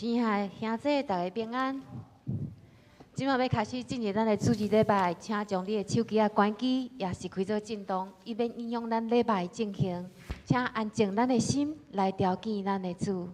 亲爱兄弟，大家平安。今晚要开始进入咱的主日礼拜，请将你的手机关机，也是开做震动，以免影响咱礼拜进行。请安静咱的心来调见咱的主。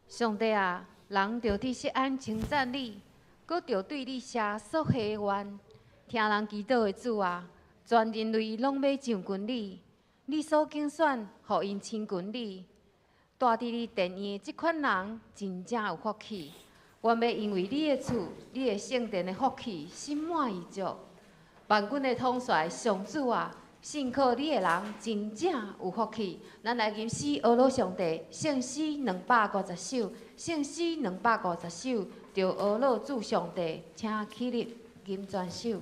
上帝啊，人着伫锡安称赞你，搁着对你写索希愿。听人祈祷的主啊，全人类拢要上群你，你所竞选，互因亲近你。住伫你殿院的即款人，真正有福气。愿要因为你的厝、你的圣殿的福气，心满意足。万军的统帅上主啊！信靠你的人真正有福气。咱来吟诗阿罗上帝，圣诗250首，圣诗250首，着阿罗主上帝，请起立吟全首。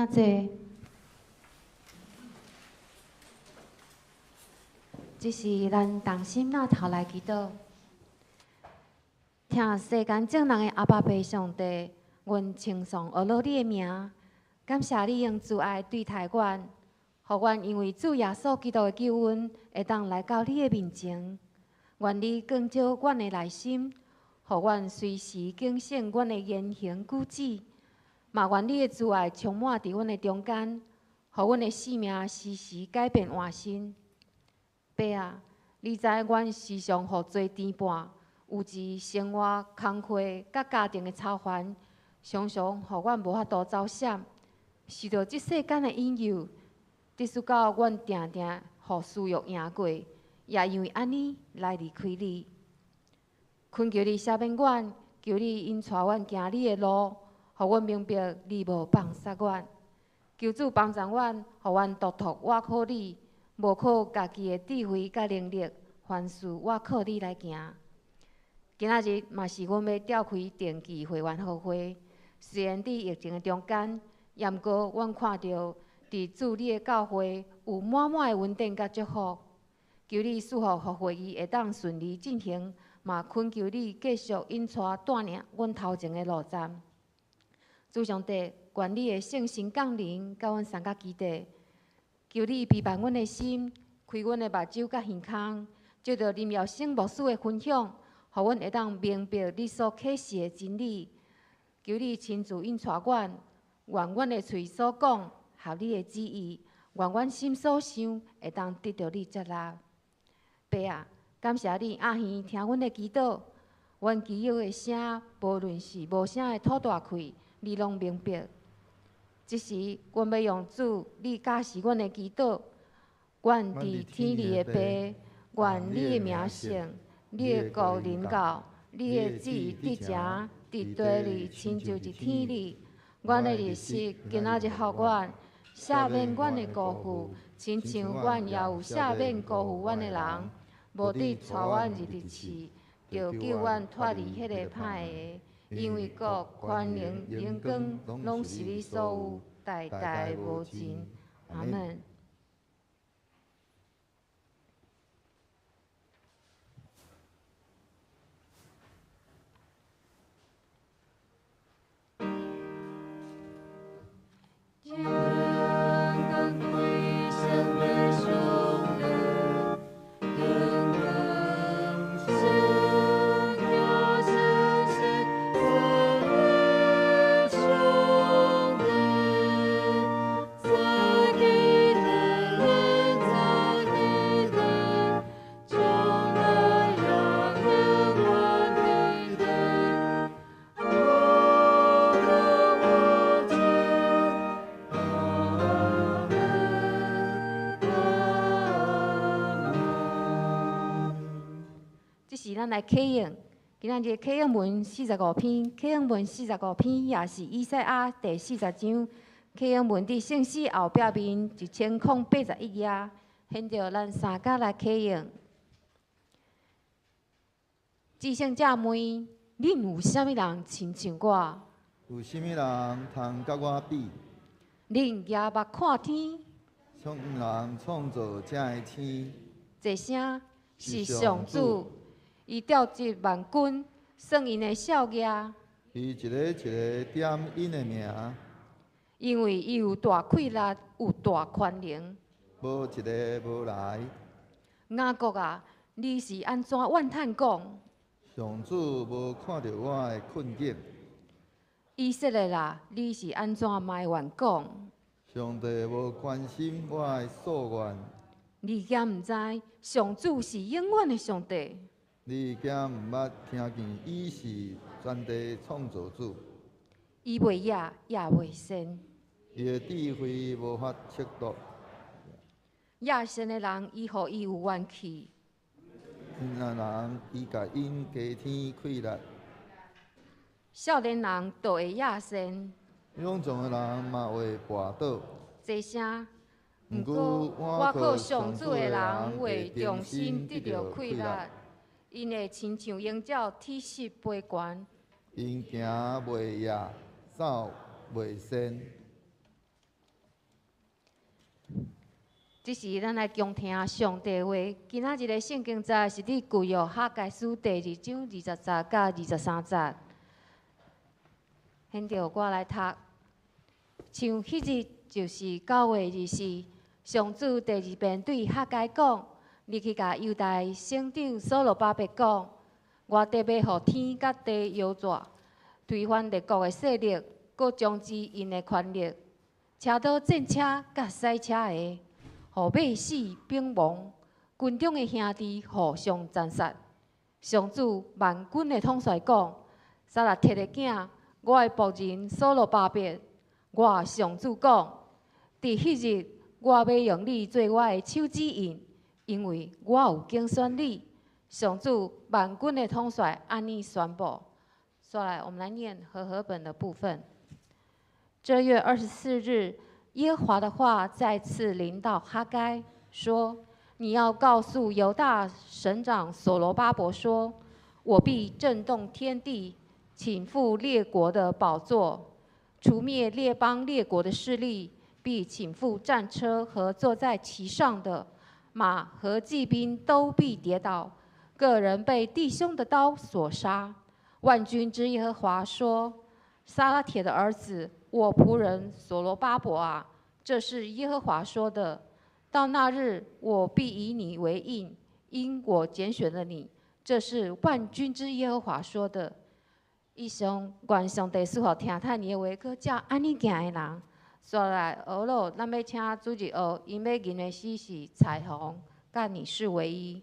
请坐。这是咱同心那头来祈祷，听世间众人的阿爸爸上帝，阮称颂阿罗你的名，感谢你用慈爱对待阮，互阮因为主耶稣基督的救恩，会当来到你的面前。愿你光照阮的内心，互阮随时警醒阮的言行举止，嘛愿你的慈爱充满伫阮的中间，互阮的生命时时改变换新。爸啊，你知阮时常互做颠簸，有时生活、工课、甲家庭的操烦，常常互阮无法度走闪，受到即世间的引诱，直使到阮定定互私欲赢过，也因为安尼来离开你。恳求你赦免阮，求你引带阮行你的路，互阮明白你无放杀阮。求主帮助阮，互阮独特倚靠你。无靠家己的智慧甲能力，凡事我靠你来行。今仔日嘛是阮要召开定期会员好会，虽然伫疫情的中间，也毋过阮看到伫主你的教会有满满的稳定甲祝福。求你赐福互会议会当顺利进行，嘛恳求你继续引带带领阮头前的路站。主上帝，愿你的圣神降临，甲阮三甲基地。求你陪伴阮的心，开阮的目睭甲耳孔，借着林耀生牧师的分享，互阮会当明白你所启示的真理。求你亲自引带阮，愿阮的嘴所讲合你的旨意，愿阮心所想会当得到你接纳。爸啊，感谢你阿耳听阮的祈祷，阮祈求的声，无论是无声的吐大气，你拢明白。即时，阮要用主你教示阮的祈祷。愿伫天里的爸，愿你的名圣，你的国临到，你的旨意伫遮，伫地里亲像伫天里。阮的日食今仔日互阮，赦免阮的辜负，亲像阮也有赦免辜负阮的人。无伫带阮入地市，就救阮脱离迄个歹个。因为国、权能、荣光，拢是你所有，代代无尽。阿门。咱来启用，今仔日启用文45篇，启用文45篇也是以赛亚第40章，启用文伫圣诗后壁面1081页，现着咱三甲来启用。至圣者问：恁有啥物人亲像我？有啥物人通甲我比？恁也捌看天？啥物人创造这个天？这声是上主。伊调集万军，算因的少爷。伊一个一个点因的名。因为伊有大气力，有大权能。无一个无来。雅各啊，你是安怎怨叹讲？上主无看到我的困境。以色列啊，你是安怎埋怨讲？上帝无关心我的诉愿。你敢毋知上主是永远的上帝？你敢毋捌听见伊是全地创造主？伊袂野，也袂善。伊的智慧无法测度。野善的人，伊互伊有怨气。因人，伊甲因加添气力。少年人都会野善。勇壮的人嘛会跋倒。这声。毋过，我靠上主的人会重新得到气力。因会亲像鹰鸟体势飞悬，因行袂野，走袂先。这是咱来共听上帝话。今仔日的圣经节是伫旧约哈该书第2章20节到23节。现着我来读，像迄日就是9月24，上主第2遍对哈该讲：你去甲犹大省长所罗巴伯讲，我特别互天甲地摇逝，推翻列国的势力，搁将之因的权力，车倒战车甲赛车的。互马死兵亡，军中的兄弟互相残杀。上主万军的统帅讲：撒拉铁的囝，我的仆人所罗巴伯，我上主讲：伫迄日，我要用你做我的手指印，因为我有竞选你。上主万军的统帅安尼宣布。说来，我们来念和合本的部分。这月24日。耶和华的话再次临到哈该，说：“你要告诉犹大省长所罗巴伯说，我必震动天地，倾覆列国的宝座，除灭列邦列国的势力，必倾覆战车和坐在其上的马和骑兵都必跌倒，个人被弟兄的刀所杀。万军之耶和华说：撒拉铁的儿子。”我仆人所罗巴伯啊，这是耶和华说的。到那日，我必以你为印，因我拣选了你。这是万军之耶和华说的。以上愿上帝赐予听他你的话，搁照安尼行的人。说来学咯，咱要请主日学，因要吟的诗是彩虹，甲你是唯一。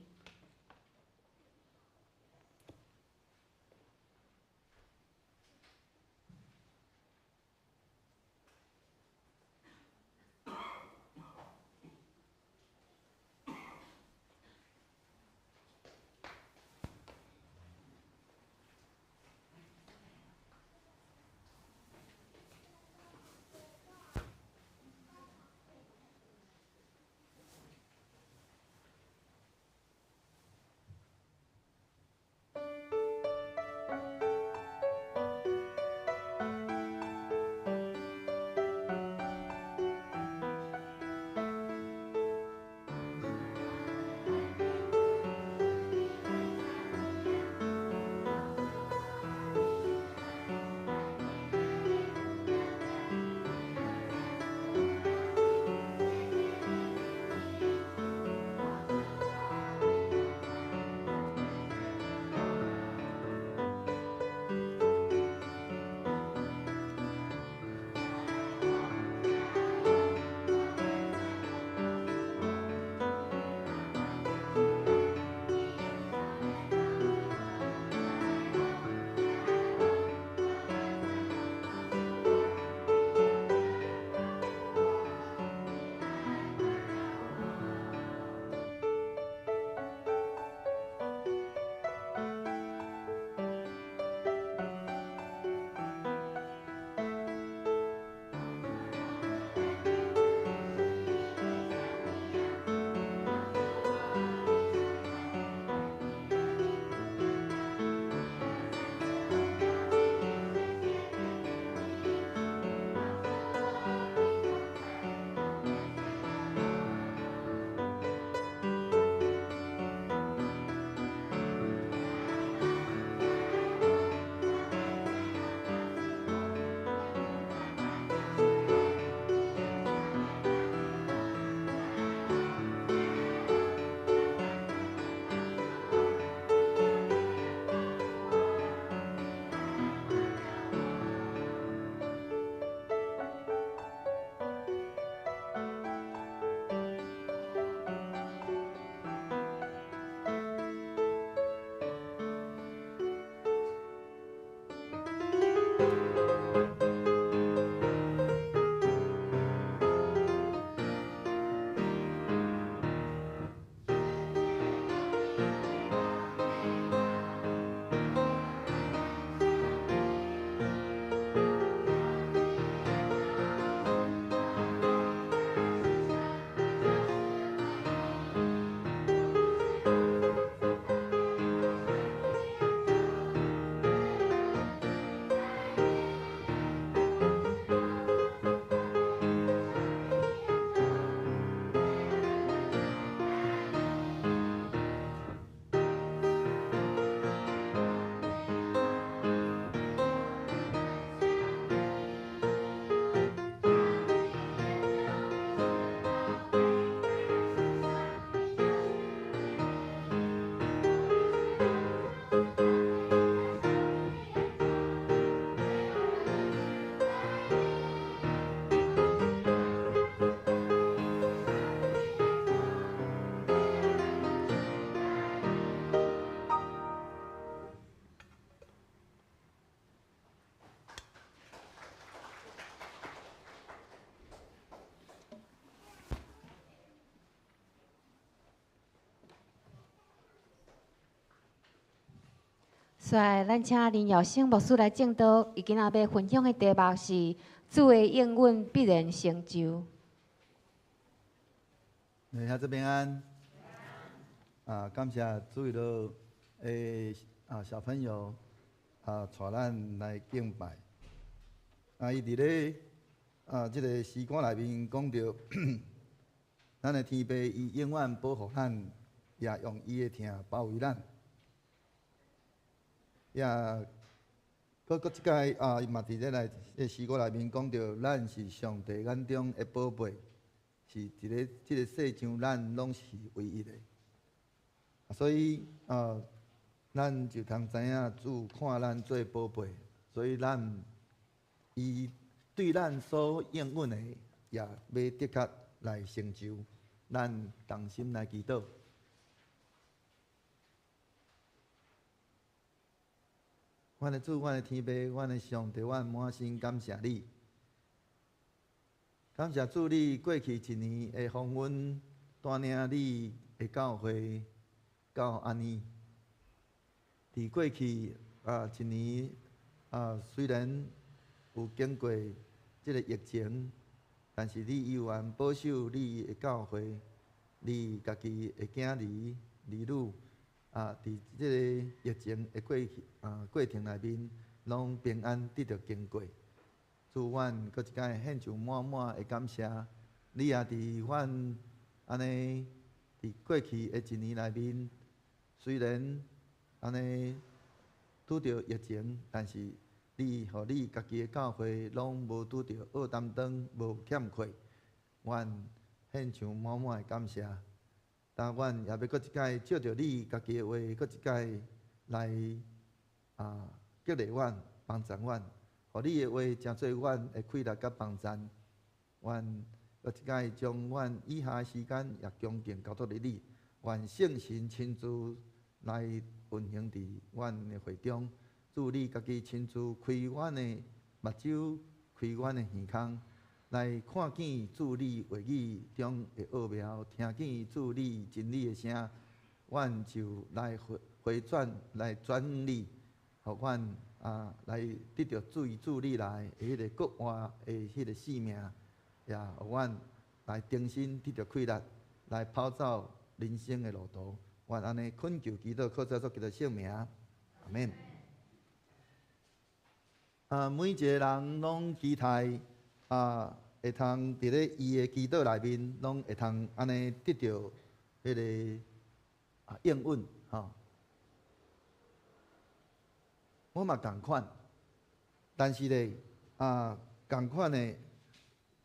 所以，咱请林耀生牧师来正道，伊今仔要分享的题目是“主的应允必然成就”。下这边安。感谢主为了小朋友带咱来敬拜。伊伫咧这个诗歌内面讲到，咱的天父伊永远保护咱，也用伊的疼包围咱。也，搁一届伊嘛伫咧这诗歌内面讲到，咱是上帝眼中的宝贝，是伫咧这个世上咱拢是唯一的。所以咱就通知影主看咱做宝贝，所以伊对咱所应允的，也要的确来成就。咱同心来祈祷。阮的主，阮的天父，阮的上帝，阮满心感谢你，感谢主，你过去一年的丰恩，带领你的教会到安尼。伫过去一年虽然有经过这个疫情，但是你依然保守你的教会，你家己的囝儿儿女。伫即个疫情的过程内面，拢平安得到经过。主，阮搁一届献上满满的感谢。你也伫阮安尼伫过去的一年内面，虽然安尼拄着疫情，但是你互你家己的教会拢无拄着恶担当，无欠缺。阮献上满满的感谢。但阮也要搁一届照着你家己的话，搁一届来激励阮、帮助阮，互你的话成做阮的快乐甲帮助。阮搁一届将阮以下的时间也恭敬交托伫你，愿圣神亲自来运行伫阮的会中。祝你家己亲自开阮的目睭，开阮的耳孔。来看见主你话语中的奥妙，听见主你真理的声，阮就来回转，来转你，互阮来得到主你来的迄个国活的迄个使命，也互阮来重新得到快乐，来跑走人生的路途。愿安尼恳求祈祷，靠着主基督圣名，阿免。每一个人拢期待会通伫咧伊的祈祷内面，拢会通安尼得到迄个应允我嘛共款，但是咧共款的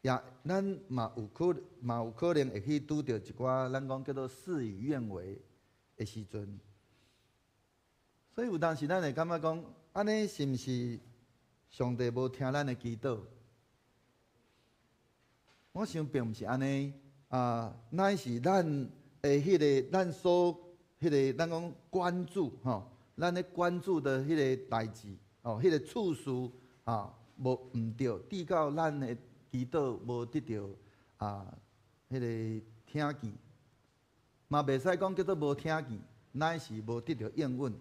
也咱嘛有可能会去拄着一寡咱讲叫做事与愿违的时阵，所以有当时咱会感觉讲，安尼是毋是上帝无听咱的祈祷？我想并毋是安尼，乃是咱的迄个咱所迄个咱讲关注咱咧关注的迄个代志迄个次数无毋对，抵到咱的祈祷无得到迄个听见，嘛袂使讲叫做无听见，乃是无得到应允。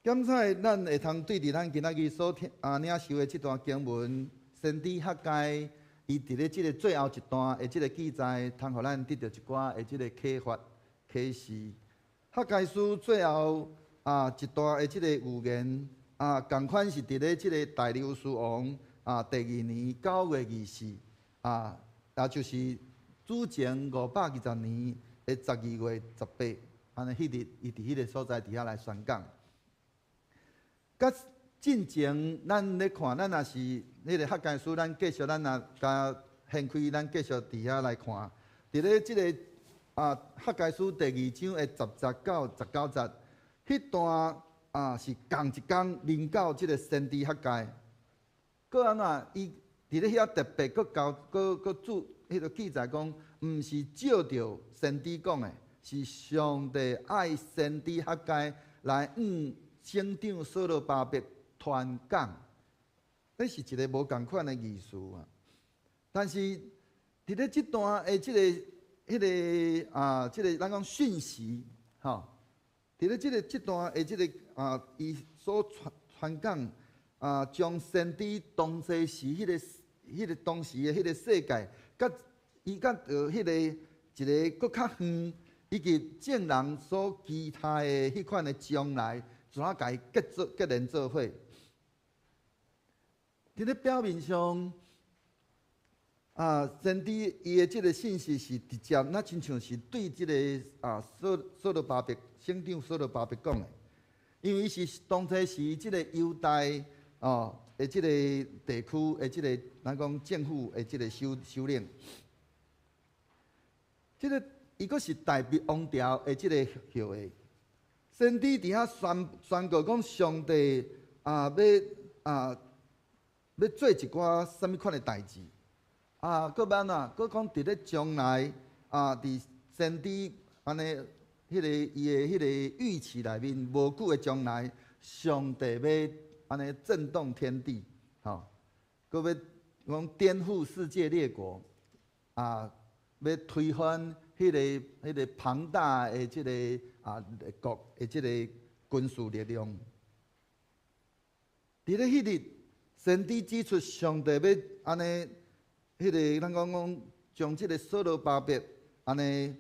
检采咱会通对伫咱今仔日所领受的即段经文，先知哈该。伊伫咧即个最后一段的即个记载，通互咱得到一寡的即个启发、启示。哈该书最后一段的即个预言共款是伫咧即个大流士王第2年9月24也就是主前520年的12月18，安尼迄日伊伫迄个所在伫遐来宣讲。甲进前，咱咧看，咱若是迄个哈该书，咱继续，咱若甲掀开，咱继续伫遐来看。伫咧即个哈该书第2章的19节，迄段是同一工临到即个先知哈该。搁安怎？伊伫咧遐特别搁注迄个记载讲，毋是照着先知讲的，是上帝爱先知哈该来省长所罗巴伯传讲，这是一个无共款的意思但是伫咧即段的即个咱讲讯息伫咧即段的即个伊所传讲将先知当世时迄个当时的迄个世界，甲伊甲迄个一个搁较远，以及众人所期待的迄款的将来，怎啊甲伊结连做伙？伫咧表面上，先知伊的即个信息是直接，那亲像是对即个所罗巴伯省长所罗巴伯讲的，因为伊是当初是即个犹大的即个地区的即个咱讲政府的即个首领，即个伊阁是代表王朝的即个后裔。先知伫遐宣告讲，上帝要做一寡什物款的代志搁要安怎？搁讲伫咧将来伫先知安尼迄个伊的迄个预期内面，无久的将来，上帝要安尼震动天地，搁要讲颠覆世界列国要推翻迄个庞大的即个国的即个军事力量。伫咧迄日，先知指出上帝要安尼，迄个咱讲将即个所罗巴伯安尼，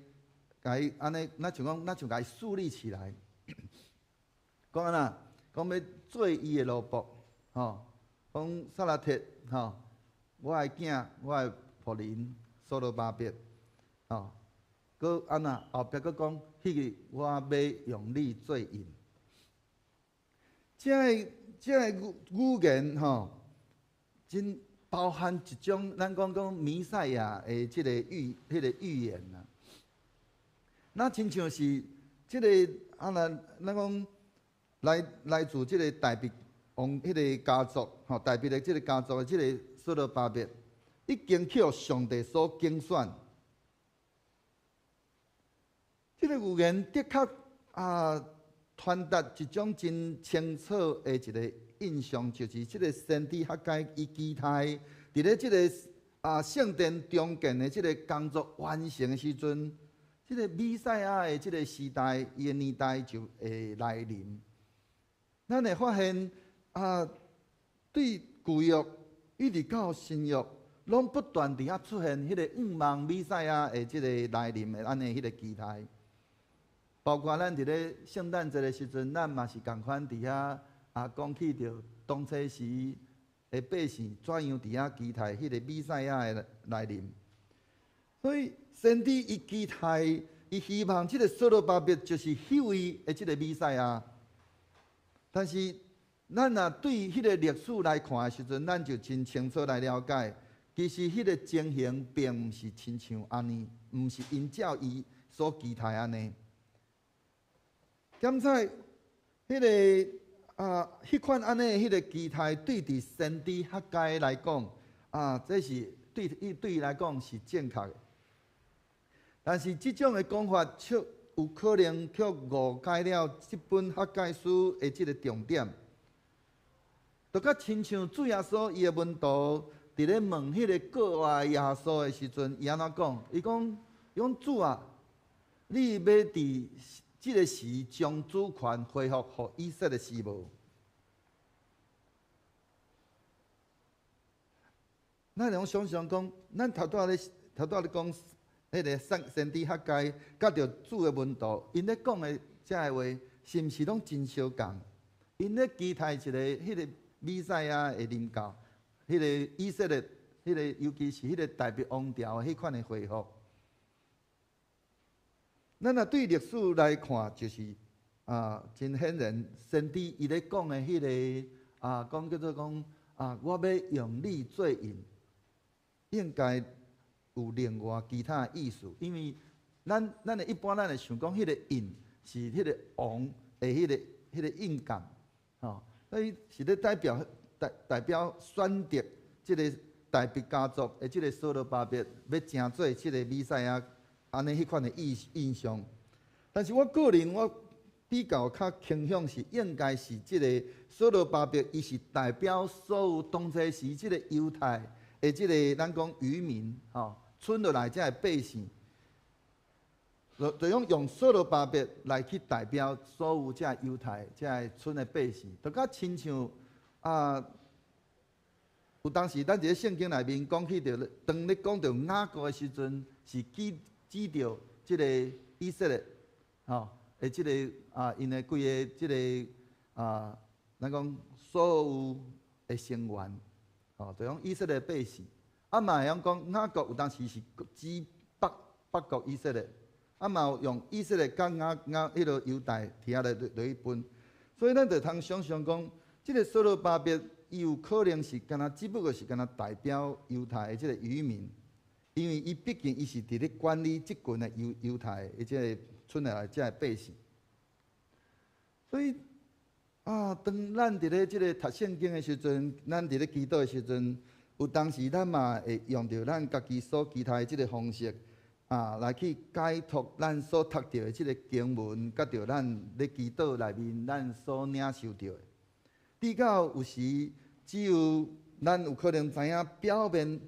甲伊安尼，咱像甲伊树立起来。讲安怎？讲要做伊的奴仆，讲撒拉铁，我的囝，我的仆人所罗巴伯，搁安怎？后壁搁讲，迄个我要用你做引。这个语言真包含一种咱讲弥赛亚的即个迄个预言呐。那亲像是即个咱讲来自即个大卫王迄个家族大卫的即个家族的即个所罗巴伯，已经去互上帝所拣选。即个语言的确传达一种真清楚的一个印象，就是即个先知哈该伊期待伫咧即个圣殿重建的即个工作完成的时阵，即个弥赛亚的即个时代，伊的年代就会来临。咱会发现对旧约一直到新约，拢不断伫遐出现迄个望弥赛亚的即个来临的安尼迄个期待。包括咱伫咧圣诞节的时阵，咱嘛是共款伫遐讲起着当初时的百姓怎样伫遐期待迄个弥赛亚的来临。所以先知伊期待，伊希望即个所罗巴伯就是迄位的即个弥赛亚。但是咱若对迄个历史来看的时阵，咱就真清楚来了解，其实迄个情形并毋是亲像安尼，毋是因照伊所期待安尼。检在迄个迄款安尼迄个期待，对伫先知哈该来讲，这是对伊来讲是正确的。但是即种的讲法，却有可能却误解了即本哈该书的即个重点。就较亲像主耶稣伊的门徒伫咧问迄个国外耶稣的时阵，伊安怎讲？伊讲主啊，你要伫即个时将主权恢复予以色列是无？咱用想想讲，咱头拄咧讲，迄个先知哈该甲着主的门徒，因咧讲的遮个话，是毋是拢真相共？因咧期待一个迄个弥赛亚的临到，迄个以色列，迄个尤其是迄个代表王朝的迄款的恢复。咱若对历史来看，就是真显然，先知伊咧讲的迄个讲叫做讲我要用你做引，应该有另外其他的意思，因为咱的一般会想讲，迄个引是迄个王的迄个印感，所以是咧代表选择即个大卫家族的即个所罗巴伯要成做即个弥赛亚。安尼迄款的印象，但是我个人比较较倾向是应该是即个所罗巴伯，伊是代表所有当初时即个犹太的即个咱讲渔民村落来遮个百姓，就用所罗巴伯来去代表所有遮犹太遮村的百姓，就甲亲像有当时咱伫咧圣经内面讲起着，当咧讲着雅各的时阵，是指着即个以色列，的即个因的规个即个咱讲所有的成员，就讲以色列百姓。嘛会晓讲雅各有当时是指北国以色列，嘛有用以色列甲迄个犹大伫遐来去分，所以咱就通想象讲，即个所罗巴伯。伊有可能是敢若只不过是敢若代表犹太的即个渔民，因为伊毕竟伊是伫咧管理即群的犹太的即个村内即个百姓，所以当咱伫咧即个读圣经的时阵，咱伫咧祈祷的时阵，有当时咱嘛会用着咱家己所期待的即个方式来去解读咱所读到的即个经文，甲着咱咧祈祷内面咱所领受到的。比较有时。只有咱有可能知影表面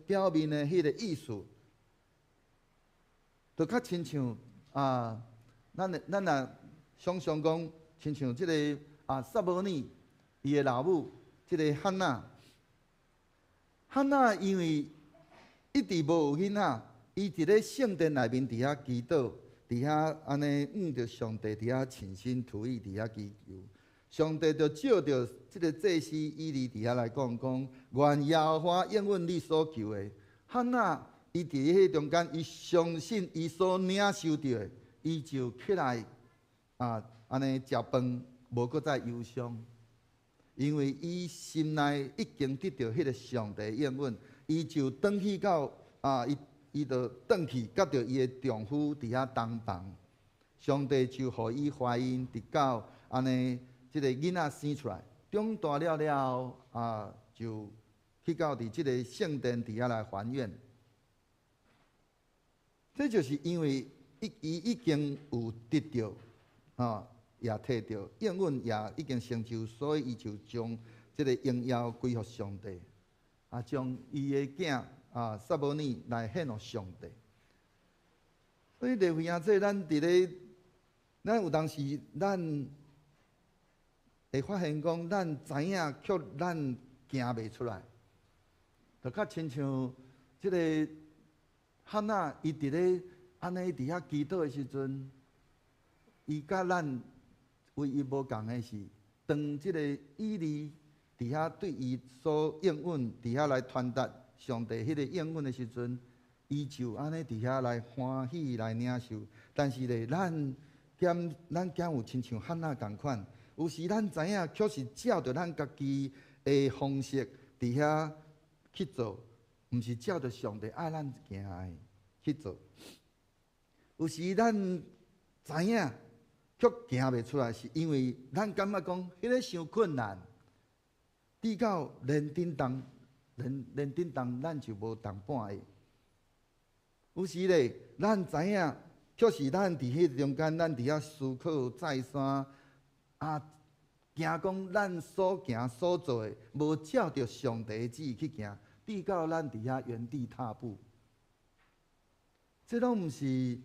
的迄个意思，就较亲像咱若想象讲，亲像即个撒母耳伊的老母，即个汉娜因为一直无有囡仔，伊伫咧圣殿内面伫遐祈祷，伫遐安尼着上帝伫遐倾心吐意伫遐祈求。上帝就照着即个祭司以利伫遐来讲，愿耶和华应允你所求的。汉娜伊伫迄中间，伊相信伊所领受到的，伊就起来安尼食饭，无搁再忧伤，因为伊心内已经得到迄个上帝应允，伊就转去到伊就转去，甲着伊的丈夫伫遐同房，上帝就互伊怀孕，直到安尼。即个囡仔生出来，长大了就去到伫即个圣殿底下来还愿。这就是因为伊已经有得到也摕到应允，也已经成就，所以伊就将即个荣耀归予上帝，将伊的囝撒母耳来献予上帝。所以弟兄姊妹，咱伫咧，咱有当时咱。会发现讲，咱知影，却咱行袂出来，就较亲像即个汉娜，伊伫咧安尼伫遐祈祷的时阵，伊甲咱唯一无共的是，当即个以利伫遐对伊所应允，伫遐来传达上帝迄个应允的时阵，伊就安尼伫遐来欢喜来领受。但是咧，咱减有亲像汉娜共款。有时咱知影，却是照着咱家己的方式伫遐去做，毋是照着上帝爱咱行的去做。有时咱知影，却行袂出来，是因为咱感觉讲迄个伤困难，至到连叮当，咱就无同伴的。有时咧，咱知影，却是咱伫迄中间，咱伫遐思考再三。惊讲咱所行所做的，无照着上帝的旨意去行，至到咱伫遐原地踏步。这拢毋是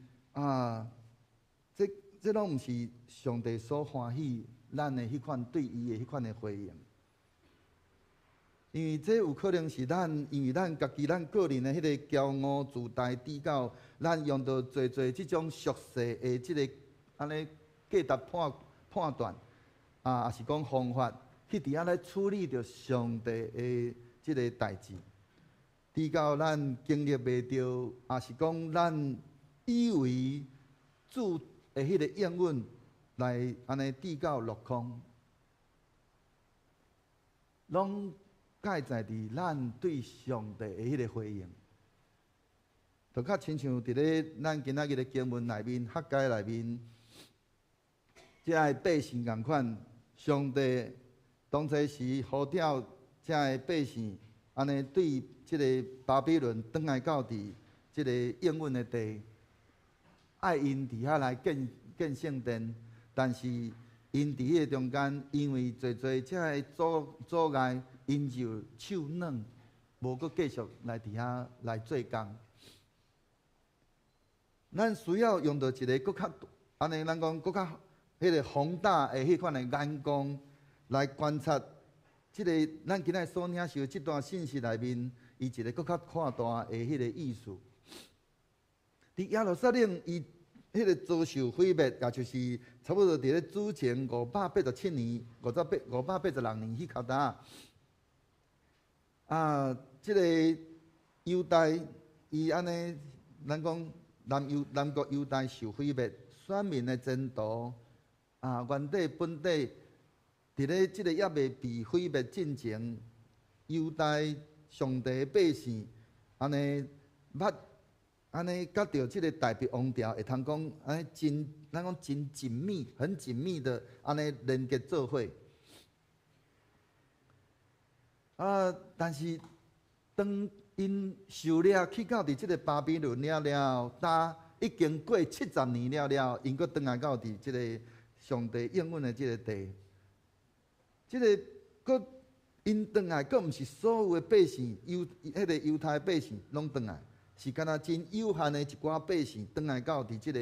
这拢毋是上帝所欢喜咱的迄款对伊的迄款的回应。因为这有可能是因为咱家己咱个人的迄个骄傲自大，至到咱用到做即种俗世的即个安尼价值判断。也是讲方法去伫遐来处理着上帝的即个代志，直到咱经历袂着，也是讲咱以为主的迄个应允来安尼直到落空，拢盖在伫咱对上帝的迄个回应，就较亲像伫咧咱今仔日的经文内面、学界内面，即个百姓共款。上帝当初时呼召遮个百姓，安尼对即个巴比伦转来到伫即个应允的地，爱因伫遐来建圣殿，但是因伫迄个中间，因为做遮个阻碍，因就手软，无搁继续来伫遐来做工。咱需要用到一个搁较安尼，咱讲搁较迄个宏大的迄款的眼光来观察，即个咱今仔所领受即段信息内面，伊一个搁较扩大的迄个意思。伫耶路撒冷，伊迄个遭受毁灭，也就是差不多伫咧主前587年、586年迄口搭即个犹大，伊安尼，咱讲南国犹大受毁灭，选民的前途原底本地，伫咧即个也未被毁灭进前，犹大上帝的百姓安尼安尼，甲着即个大别王朝会通讲安尼咱讲真紧密、很紧密的安尼连结做伙。但是当因受了去到伫即个巴比伦了，已经过70年了，因阁转来到伫即个上帝应允的即个地，即个阁因转来，阁毋是所有的百姓迄个犹太百姓拢转来。是敢若真有限的一寡百姓，转来到伫即个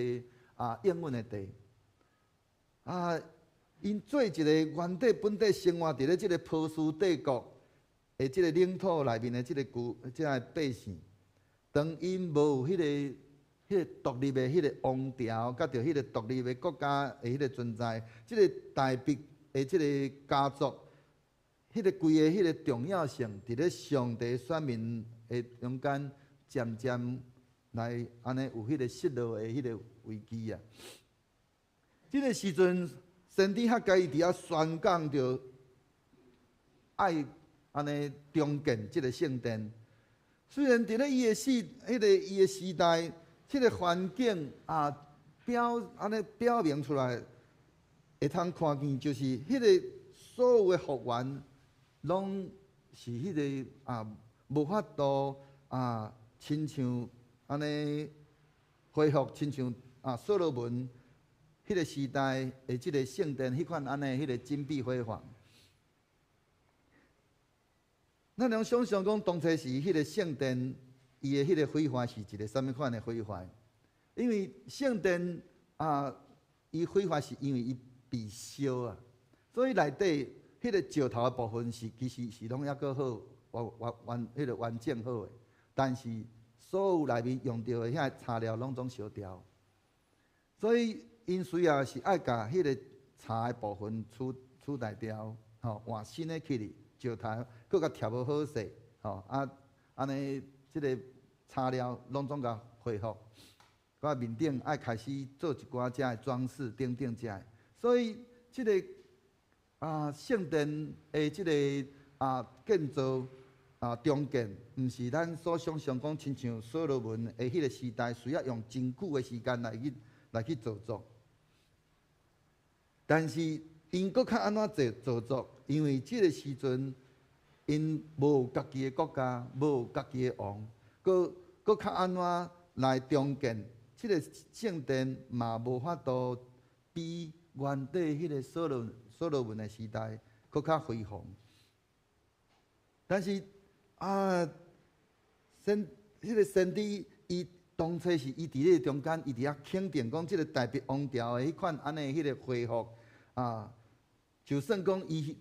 应允的地，因做一个原底本地生活伫咧即个波斯帝国的即个领土内面的即个百姓，当因无有迄个独立的迄个王朝，甲着迄个独立的国家的迄个存在，即个大别的即个家族，迄个规个迄个重要性，伫咧上帝选民的中间。渐渐来安尼有迄个失落的迄个危机啊！即个时阵，先知哈该伊伫遐宣讲着爱安尼重建即个圣殿。虽然伫咧伊的时代，即个环境表明出来，会通看见就是迄个所有的复原，拢是迄个无法度亲像安尼恢复，亲像所罗门迄个时代的即个圣殿迄款安尼迄个金碧辉煌。咱能想象讲当初时迄个圣殿，伊的迄个毁坏是一个什么款的毁坏？因为圣殿伊毁坏是因为伊被烧啊，所以内底迄个石头的部分其实是拢抑阁好，迄个完整好的。但是所有内面用到的遐材料拢总烧掉，所以因需要是爱甲迄个柴的部分取代掉，换新的起哩，石头搁甲贴无好势，安尼即个材料拢总甲恢复，搁面顶爱开始做一寡遮的装饰，等等遮的，所以即个圣殿的即个建造。重建，毋是咱所想象讲，亲像所罗门的迄个时代，需要用真久的时间来去造作。但是因搁较安怎造作？因为即个时阵，因无有家己的国家，无有家己的王，搁较安怎来重建？即个圣殿嘛无法度比原底迄个所罗门的时代搁较辉煌。但是迄个先知，伊当初是伊伫咧中间，伊伫遐肯定讲，即个大别王朝的迄款安尼迄个恢复就算讲伊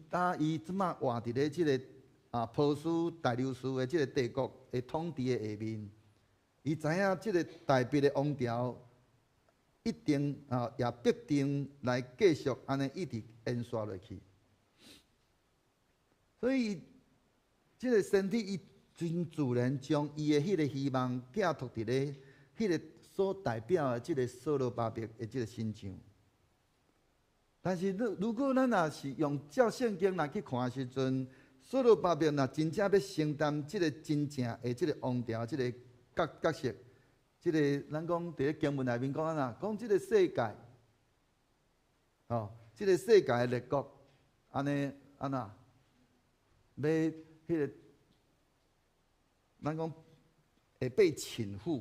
即马活伫咧即个波斯大流士的即个帝国的统治的下面，伊知影即个大别的王朝一定也必定来继续安尼一直延续落去，所以。即个先知伊真自然将伊的迄个希望寄托伫咧迄个所代表的即个所罗巴伯的即个身上。但是如果咱若是用照圣经来去看的时阵，所罗巴伯若真正要承担即个真正的即个王朝即个角色，即个咱讲伫咧经文内面讲安怎讲即个世界，即个世界的列国安怎要。迄个，咱讲会被倾覆，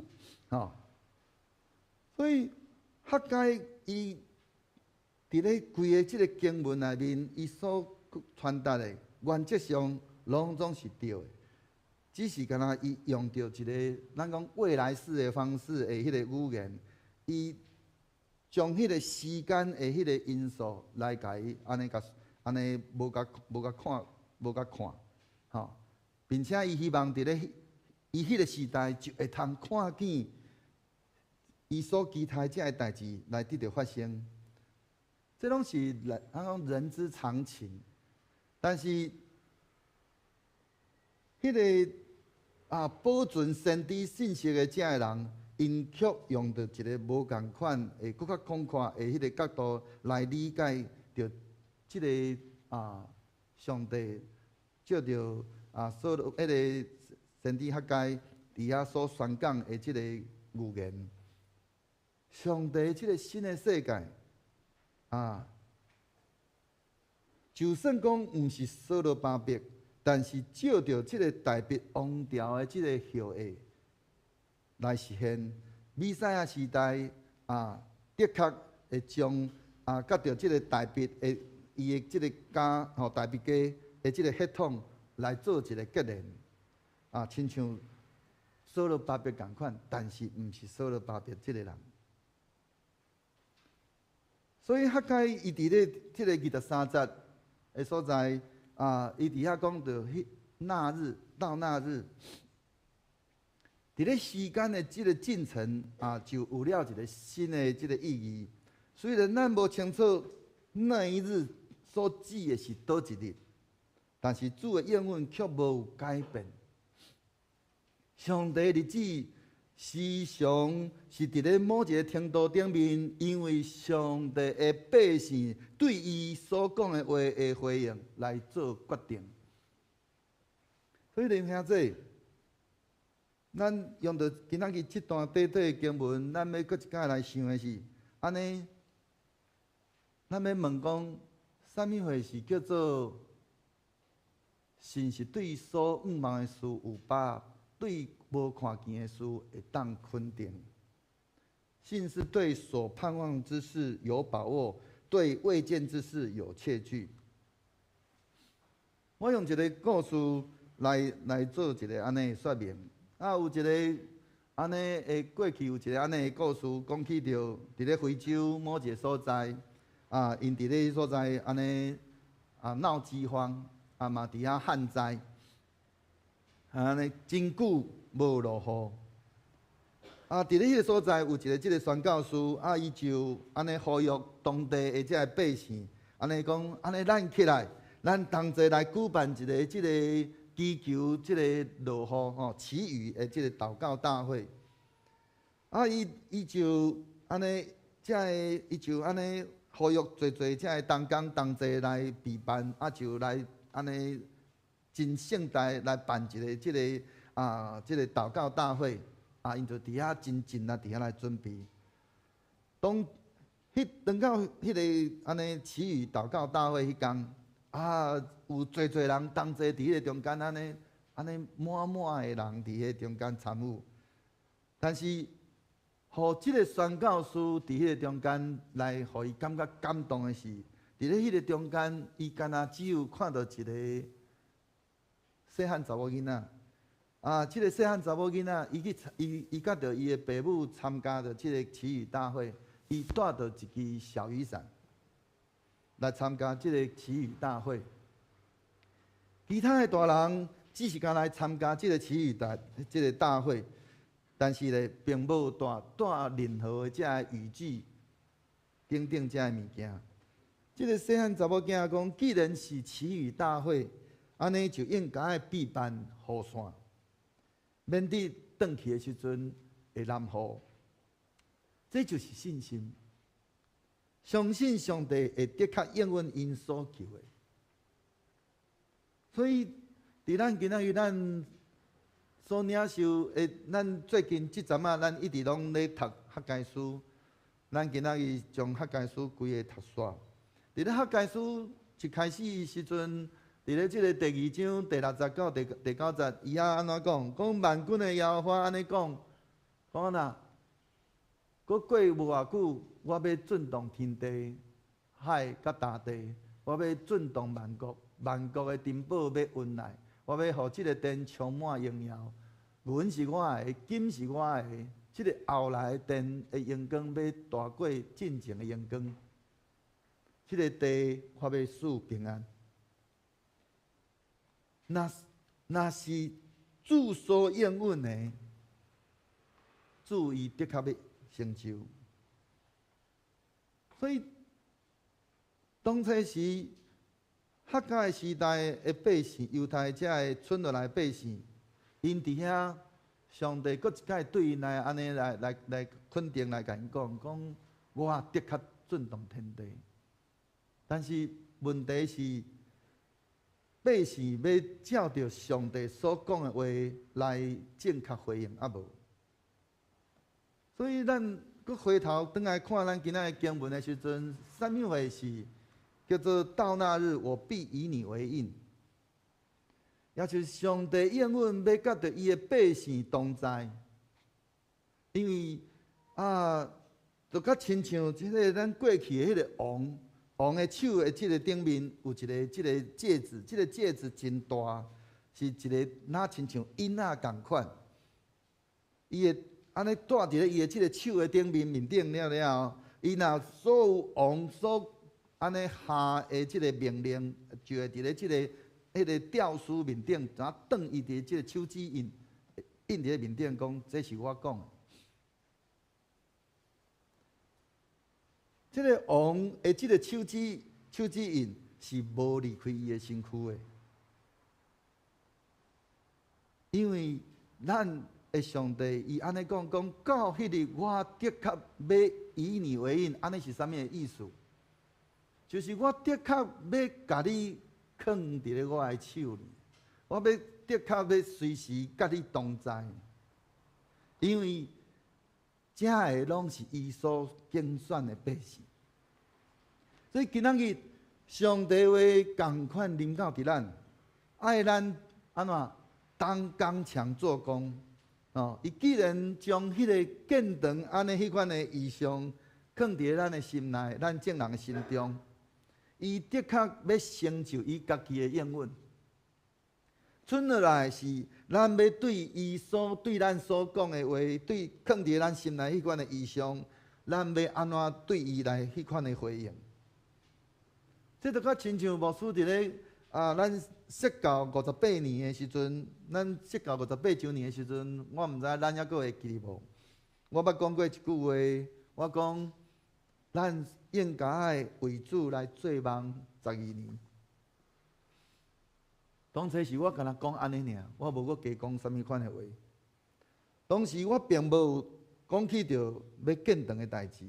所以哈该伊伫咧规个即个经文内面，伊所传达的原则上拢总是对的，只是敢若伊用着一个咱讲未来式的方式的迄个语言，伊将迄个时间的迄个因素来甲伊安尼无甲看，吼，并且伊希望伫咧伊迄个时代就会通看见伊所期待遮个代志来得到发生。这拢是人之常情，但是迄个保存先知信息的遮个人，因却用着一个无共款的、搁较广阔的迄个角度来理解着即个上帝借着所迄个先知哈该伫遐所宣讲的即个预言，上帝即个新的世界。就算讲毋是所罗巴伯，但是照着即个大别王朝的即个效益来实现，弥赛亚时代的确会将甲着即个大别的伊的即个家大别家的即个血统来做一个结连亲像所罗巴伯共款，但是毋是所罗巴伯即个人。所以哈该伊伫咧即个23节的所在伊伫遐讲到那日到那日，伫咧时间的即个进程就有了一个新的即个意义。虽然咱无清楚那一日所指的是倒一日，但是主的应允却无有改变。上帝的日子时常是伫咧某一个程度顶面，因为上帝的百姓对伊所讲的话的回应来做决定。所以，弟兄姊妹，咱用到今仔日这段短短的经文，咱要搁一摆来想的是，安尼，咱要问讲，啥物货是叫做神是对所仰望的事有把握，对无看见的事会当肯定。信是对所盼望之事有把握，对未见之事有切据。我用一个故事来做一个安尼的说明。有一个安尼的过去有一个安尼的故事，讲起着伫咧非洲某一个所在，因伫咧所在安尼闹饥荒，嘛伫遐旱灾，安尼真久无落雨。伫咧迄个所在有一个即个宣教师，伊就安尼呼吁当地的即个百姓，安尼讲，安尼咱起来，咱同齐来举办一个即个祈求即个落雨祈雨的即个祷告大会。伊就安尼，伊就安尼呼吁侪即个同工同齐来备办，就来安尼真盛大来办一个即个即个祷告大会。因就伫遐真静伫遐来准备。当到迄个安尼祈雨祷告大会迄天，有侪人同齐伫迄个中间安尼满的人伫迄中间参与。但是，互即个宣教师伫迄个中间来，互伊感觉感动的是，伫咧迄个中间，伊敢若只有看到一个细汉查某囡仔。即个细汉查某囡仔，伊甲着伊的爸母参加着即个祈雨大会，伊带着一支小雨伞来参加即个祈雨大会。其他的大人只是敢来参加即个祈雨即个大会，但是咧，并无带任何的即个雨具等等即个物件。即个细汉查某囝讲，既然是祈雨大会，安尼就应该要备办雨伞。免得转去的时阵会淋雨，这就是信心。相信上帝会的确应允因所求的。所以，伫咱今仔日咱所领受的，咱最近这阵咱一直拢咧读学解书，咱今仔日将学解书规个读煞。伫咧学解书一开始的时阵。伫咧即个第2章第60到第9节，伊安怎讲？讲万军的耶和华安尼讲，讲呐，过无偌久，我要震动天地、海甲大地，我要震动万国，万国的珍宝要运来，我要互即个殿充满荣耀。银是我的，金是我的，即个后来殿的阳光要大过进前的阳光，即个地发要赐平安。若是主所应允的，主伊的确要成就。所以当初时客家的时代的百姓，犹太遮的村落来百姓，因伫遐，上帝搁一摆对因来安尼来肯定来甲因讲，我的确震动天地。但是问题是，百姓要照着上帝所讲的话来正确回应，啊无。所以咱搁回头转来看咱今仔的经文的时阵，啥物话是叫做到那日我必以你为印，也就是上帝应允要甲着伊的百姓同在，因为就较亲像即个咱过去的迄个王的手的即个顶面有一个即个戒指，即个戒指真大，是一个哪亲像印仔共款，伊会安尼戴伫咧伊的即个手的顶面顶了，伊若所有王所安尼下的即个命令，就会伫咧即个迄个吊书面顶，怎挡伊伫即个手指印伫咧面顶，讲这是我讲的。即个王的即个手指印是无离开伊的身躯的，因为咱的上帝伊安尼讲到迄日我的确要以你为印，安尼是啥物意思？就是我的确要甲你放伫咧我的手里，我要的确要随时甲你同在，因为这个拢是伊所拣选的百姓。所以今仔日上帝话共款临到伫咱，爱咱安怎当刚强做工哦？伊既然将迄个建堂安尼迄款的意象放伫咧咱的心内，咱众人的心中，伊的确要成就伊家己的应允。剩落来是咱要对伊对咱所讲的话，对放伫咱心内迄款的意象，咱要安怎对伊来迄款的回应？这就较亲像牧师伫咧咱释教58年的时阵，咱释教58周年的时阵，我毋知咱还阁会记无？我捌讲过一句话，我讲咱应该爱为主来做梦12年。当初是我干那讲安尼尔，我无阁加讲啥物款的话。当时我并无讲起着要建堂的代志，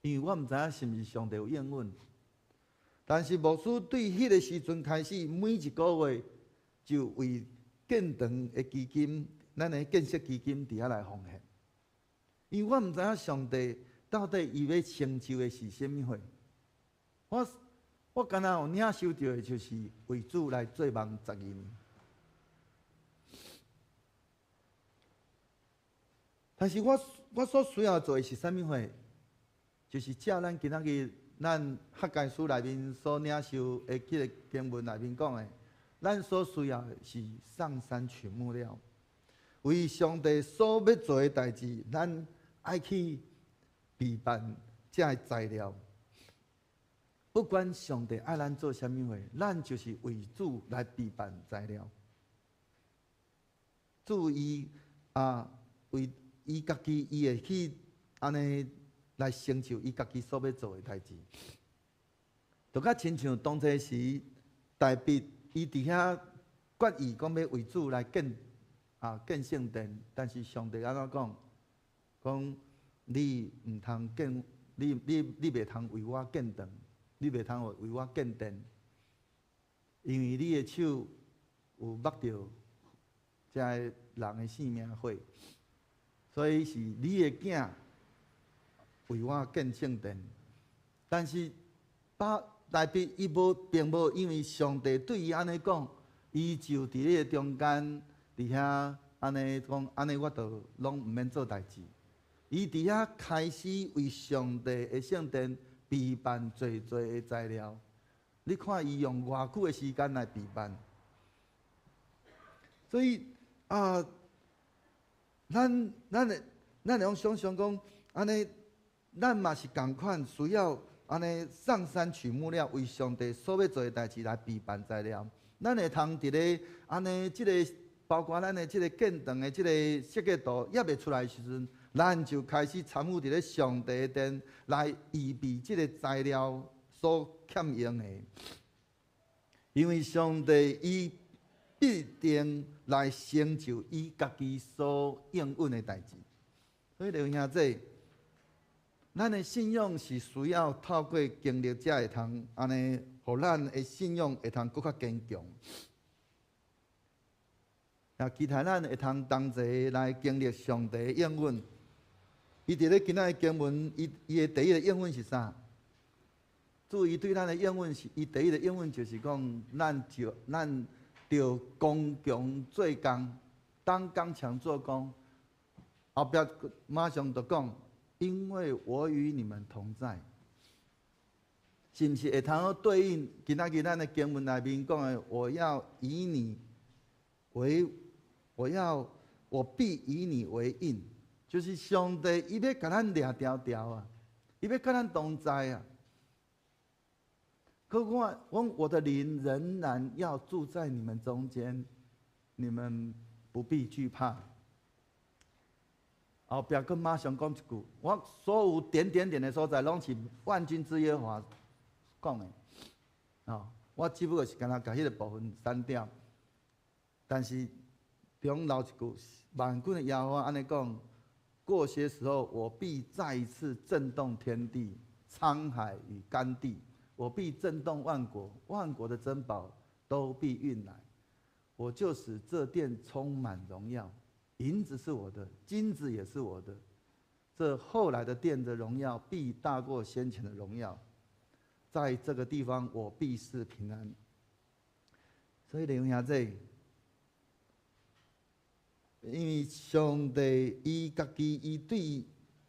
因为我毋知影是毋是上帝有应允。但是牧师对迄个时阵开始，每一个月就为建堂的基金，咱的建设基金伫遐来奉献。因为我毋知影上帝到底伊要成就的是甚物货。我敢若有领受到的就是为主来做梦12年。但是我所需要做的是啥物货？就是照咱今仔日。咱客家书内面所领受的即个经文内面讲的，咱所需要的是上山取木料，为上帝所要做的代志，咱爱去备办这个材料。不管上帝爱咱做啥物货，咱就是为主来备办材料。主伊为伊家己，伊会去安尼。来成就伊家己所要做的代志，就较亲像当初时大卫伊伫遐决意讲要为主来建圣殿，但是上帝安怎讲？讲你毋通建，你袂通为我建堂，你袂通为我建殿，因为你的手有抹着这人的性命火，所以是你的囝。为我建圣殿，但是大卫伊并无因为上帝对伊安尼讲，伊就伫咧中间伫遐安尼讲，安尼我就拢毋免做代志。伊伫遐开始为上帝的圣殿备办最的材料。你看伊用偌久的时间来备办，所以咱会用想象讲，安尼，咱嘛是共款，需要安尼上山取木料，为上帝所要做的代志来备办材料。咱会通伫咧安尼，即个包括咱的即个建堂的即个设计图也未出来的时阵，咱就开始参与伫咧上帝的殿来预备即个材料所欠用的。因为上帝伊必定来成就伊家己所应允的代志。所以，弟兄兄弟，咱的信仰是需要透过经历才会通安尼。互咱的信仰会通搁较坚强，也期待咱会通同齐来经历上帝的应允。伊伫咧今仔的经文，伊的第一个应允是啥？注意对咱的应允是，伊第一个应允就是讲，咱着刚强做工，当刚强做工。后壁马上就讲，因为我与你们同在。是毋是会通对应今仔日咱的经文内面讲的？我必以你为印，就是上帝伊要甲咱掠条条啊，伊要甲咱同在啊。可我的灵仍然要住在你们中间，你们不必惧怕。后壁佫马上讲一句：我所有点的所在，拢是万军之耶和华讲的，我只不过是干那把迄个部分删掉，但是中留一句：万军的耶和华安尼讲，过些时候我必再一次震动天地、沧海与干地，我必震动万国，万国的珍宝都必运来，我就使这殿充满荣耀。银子是我的，金子也是我的，这后来的殿的荣耀必大过先前的荣耀。在这个地方，我必是平安。所以弟兄兄弟，因为上帝伊家己，伊对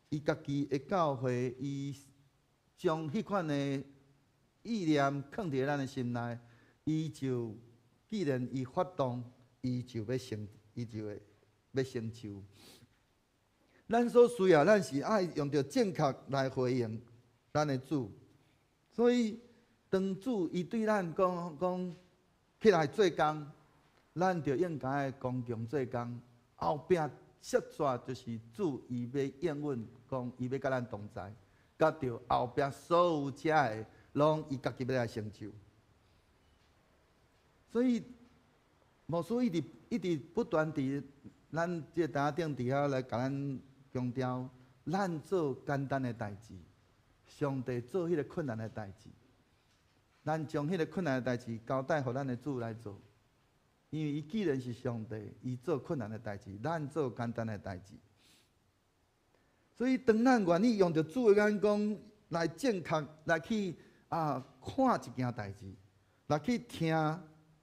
伊家己的教会，伊将迄款的意念放伫咱的心内，伊就既然伊发动，伊就要成就。咱所需要，咱是爱用着正确来回应咱的主。所以，当主伊对咱讲起来做工，咱就应该刚强做工。后壁接续就是主伊要应允，讲伊要甲咱同在，甲着后壁所有遮的，拢伊家己要来成就。所以，牧师一直不断伫咱这台顶底下来甲咱强调，咱做简单的代志。上帝做迄个困难的代志，咱将迄个困难的代志交代予咱的主来做，因为伊既然是上帝，伊做困难的代志，咱做简单的代志。所以，当咱愿意用着主的眼光来正确来去看一件代志，来去听，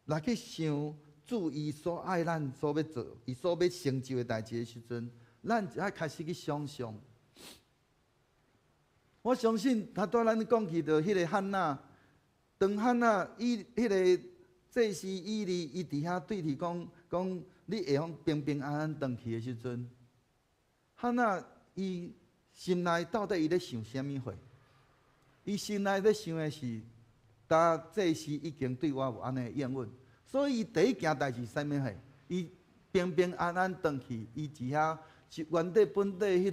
来去想主伊所爱咱所要做，伊所要成就的代志的时阵，咱就要开始去想象。我相信，他对咱讲起着迄个汉娜，当汉娜伊迄个祭司以利伊伫遐对伊讲，你会用平平安安回去的时阵，汉娜伊心内到底伊咧想啥物货？伊心内咧想的是，当祭司已经对我有安尼应允，所以伊第一件代志是啥物货？伊平平安安回去，伊伫遐是原地本地迄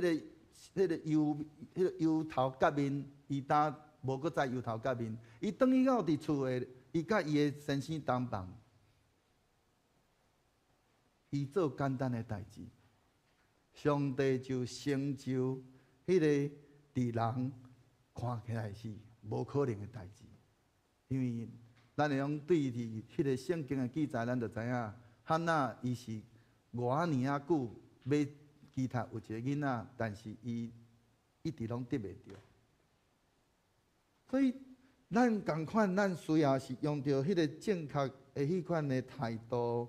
个油头革面，伊当无搁再油头革面，伊等于到伫厝诶，伊甲伊诶先生同房，伊做简单诶代志，上帝就成就迄个伫人看起来是无可能诶代志，因为咱会用对伫迄个圣经诶记载，咱就知影，汉娜伊是偌年啊久要。其他有一个囡仔，但是伊一直拢得袂着，所以咱共款，咱需要是用着迄个正确的迄款的态度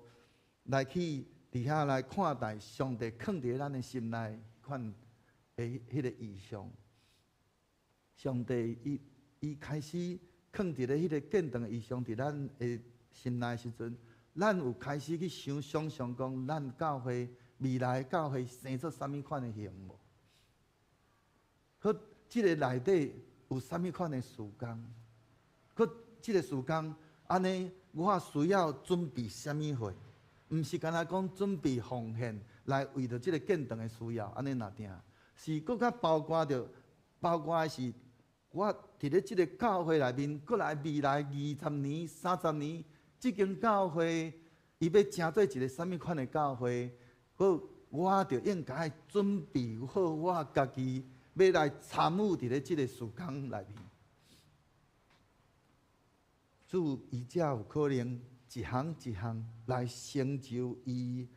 来去伫遐来看待上帝放伫咱的心内款的迄个意象。上帝伊开始放伫咧迄个建堂的意象伫咱的心内时阵，咱有开始去想象讲，咱教会未来教会生出啥物款的形无？可即个内底有啥物款的事工？可即个事工安尼，我需要准备啥物货？毋是干那讲准备奉献来为着即个建堂的需要，安尼若定，是搁较包括的是我伫咧即个教会内面，搁来未来20年、30年，即间教会伊要成做一个啥物款的教会？好，我着应该准备好我家己要来参与伫咧即个事工内面。主伊才有可能一项一项来成就伊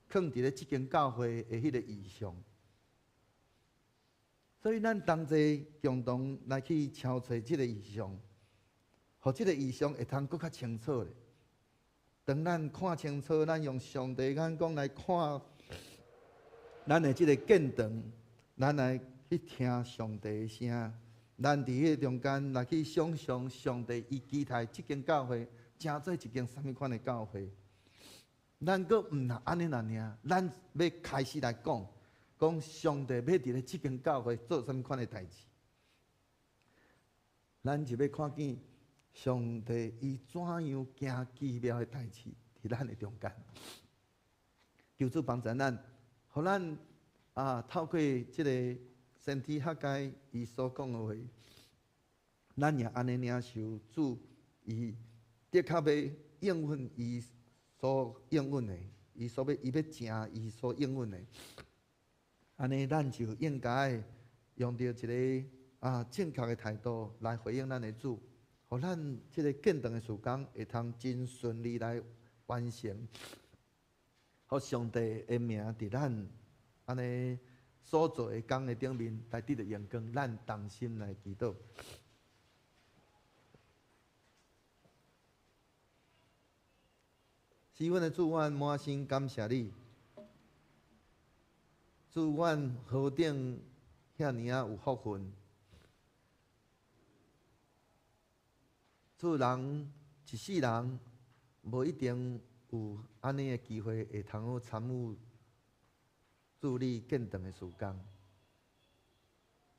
放伫咧即间教会的迄个意向。所以，咱同齐共同来去敲找即个意向，互即个意向会通搁较清楚咧。当咱看清楚，咱用上帝眼光来看咱的即个建堂，咱来去听上帝的声，咱伫迄中间来去想象上帝伊期待即间教会成做一间啥物款的教会。咱搁毋若安尼啦尔，咱要开始来讲上帝要伫咧即间教会做啥物款的代志，咱就要看见上帝伊怎样行奇妙的代志伫咱的中间。求主帮助咱，互咱透过即个先知哈该伊所讲的话，咱也安尼领受主伊的确要应允伊所应允的，伊要成伊所应允的。安尼，咱就应该用到一个正确的态度来回应咱的主，互咱即个建堂的事工会通真顺利来完成，互上帝的名伫咱安尼所做的工的顶面来得到荣光。咱同心来祈祷。是阮的主，阮满心感谢你。主，阮何等遐尼有福分！主，人一世人无一定有安尼的机会会通好参与主你建堂的事工。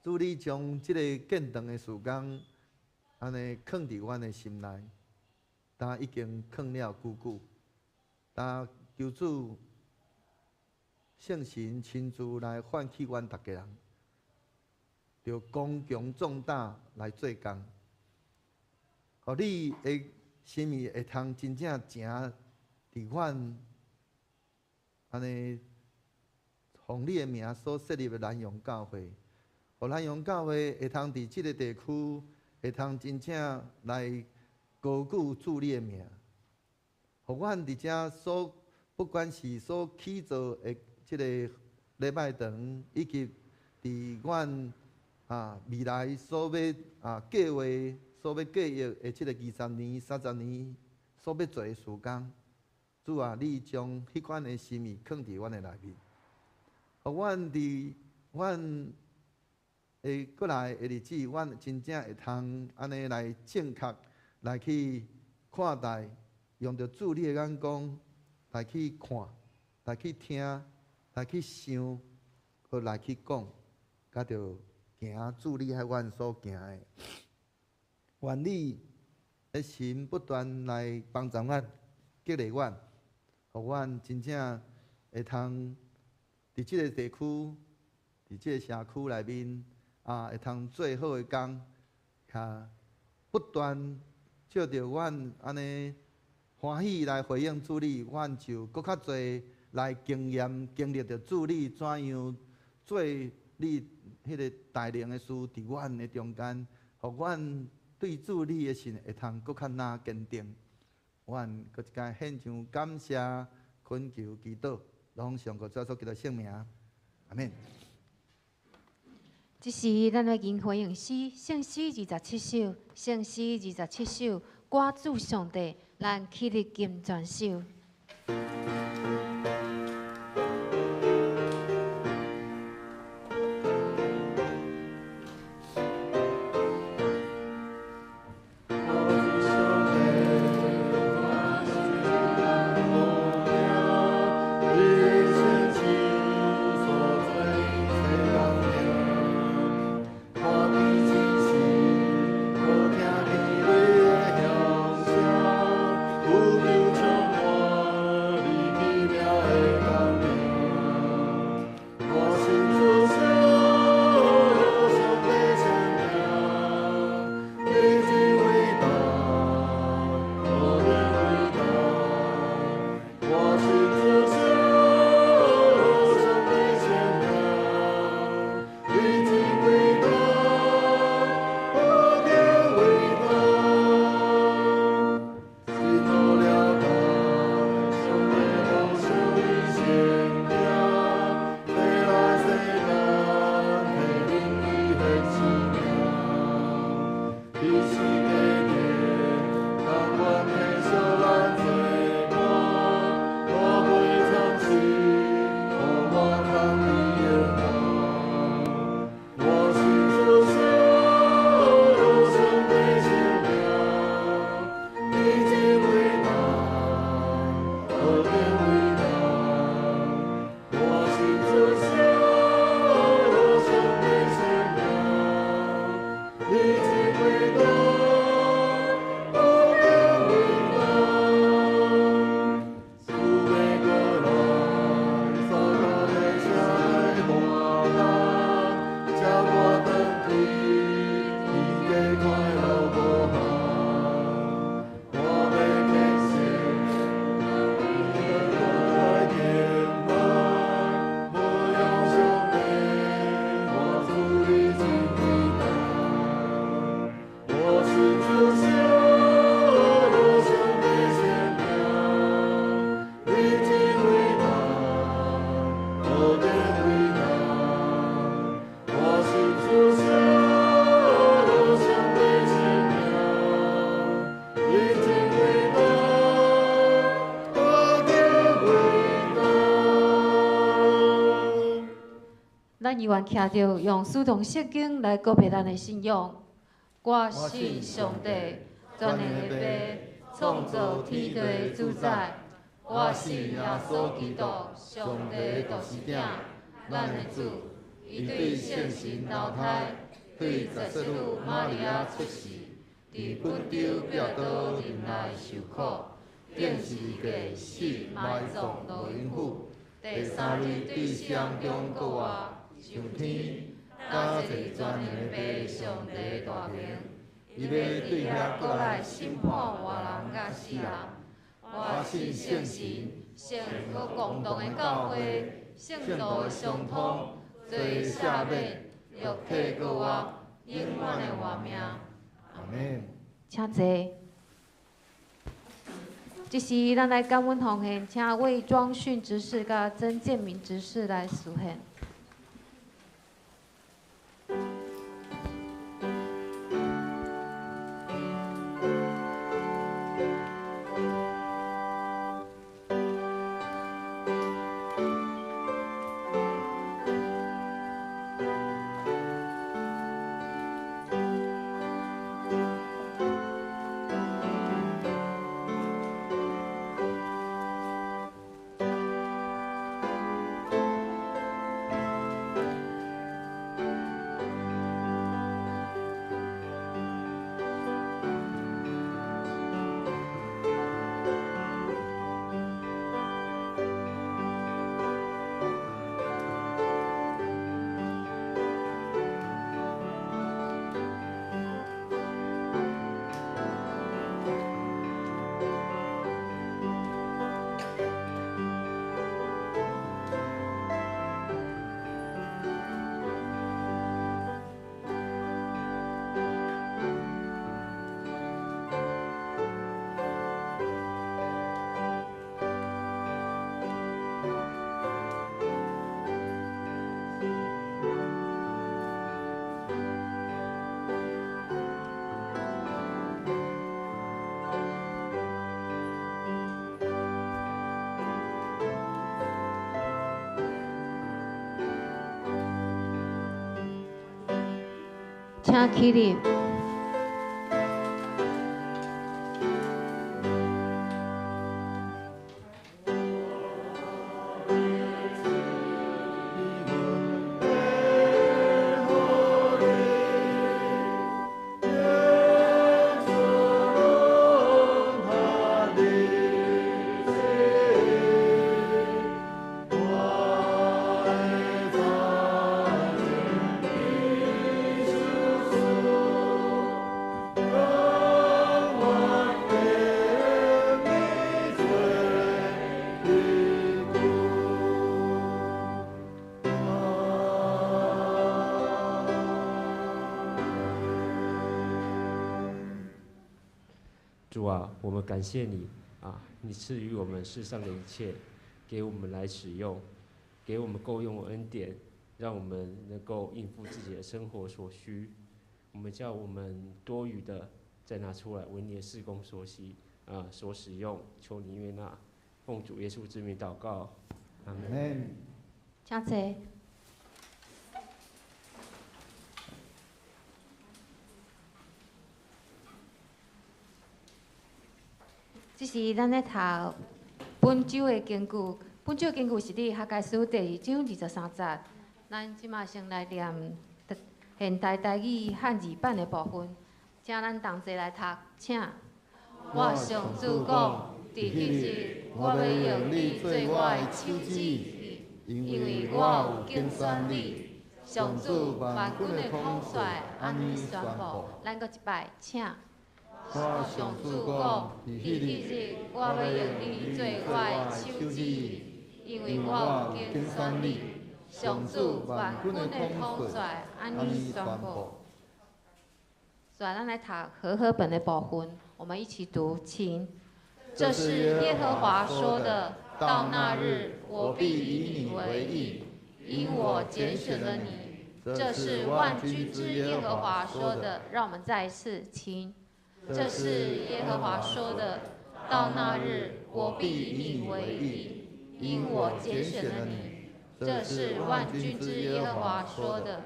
主，你将即个建堂的事工安尼放伫阮的心内，但已经放了久久。但求主圣神亲自来唤起阮逐家人，着刚强壮胆来做工，互你的心意会通真正行伫阮安尼，奉你的名所设立的南洋教会，互南洋教会会通伫即个地区会通真正来高举主你的名，互阮伫遮所不管是所起造的即个礼拜堂，以及伫阮未来所要计划、所要计划的即个20年、30年所要做的事工，主啊，你将迄款的心意放伫阮的内面，互阮伫阮的过来的日子，阮真正会通安尼来正确来去看待，用着主你的眼光来去看、来去听。来去想，和来去讲，甲着行主你喺阮所行的。愿你的心不断来帮助阮、激励阮，互阮真正会通伫即个地区、伫即个社区内面会通做好的工，不断照着阮安尼欢喜来回应主你，阮就搁较侪。来经历着主你怎样做你迄个带领的事伫阮的中间，互阮对主你的信会通搁较哪坚定。阮搁一届献上感谢、恳求、祈祷，拢上个主所基督圣名，阿免。这是咱的经回应诗，圣诗27首，圣诗27首，歌主上帝，咱起立金全首。人生。咱依然徛着用书同圣经来告别咱的信仰。我信上帝，全能的爸，创造天地的主宰。我信耶稣基督，上帝的独生子，咱的主。伊对圣神投胎，对十世女玛利亚出世，伫本州壁岛林内受苦，顶十字架死，埋葬落阴府。第三日对闪中国活，上天，加坐全能的爸上帝大名。伊要对遐过来审判活人甲死人。我信圣神，圣国共同的教会，圣道的相通，罪赦免，肉体过活，永远的活命。阿门。请坐。这时，咱来感恩奉献，请魏庄训执事甲曾建明执事来书献。请起立。主啊，我们感谢你啊！你赐予我们世上的一切，给我们来使用，给我们够用的恩典，让我们能够应付自己的生活所需。我们叫我们多余的再拿出来为你的事工所所使用，求你悦纳。奉主耶稣之名祷告，阿门。请坐。这是咱咧读本周的经句，本周的经句是伫哈该书第2章23节。咱即马先来念现代台语汉字版的部分，请咱同齐来读，请。我上主讲，伫迄日，我要用你做我的手指，因为我有拣选你。上主万军的统帅安尼宣布，咱搁一摆，请。我上主讲，伫迄日，我要用你做我的手指，因为我有拣选你。上主万军的统帅安尼宣布。所以咱来读和合本的部分，我们一起读，请。这是耶和华说的，到那日，我必以你为义，因我拣选了你。这是万军之耶和华说的。让我们再一次，请。这是耶和华说的，到那日，我必以你为义，因我拣选了你。这是万军之耶和华说的。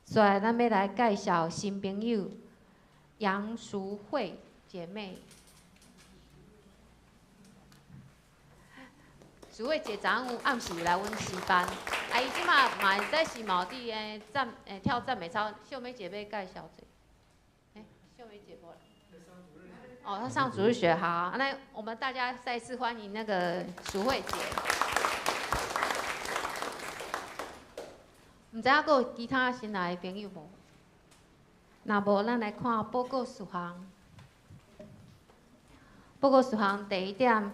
所以，咱要来介绍新朋友杨淑慧姐妹。淑慧姐昨昏有暗时来阮师班，啊，伊即马嘛会使是毛地诶跳赞美操，秀美姐要介绍者。秀美姐无啦。哦，她上主日学好，那我们大家再次欢迎那个淑慧姐。唔知影还有其他新来的朋友无？若无，咱来看报告事项。报告事项第一点，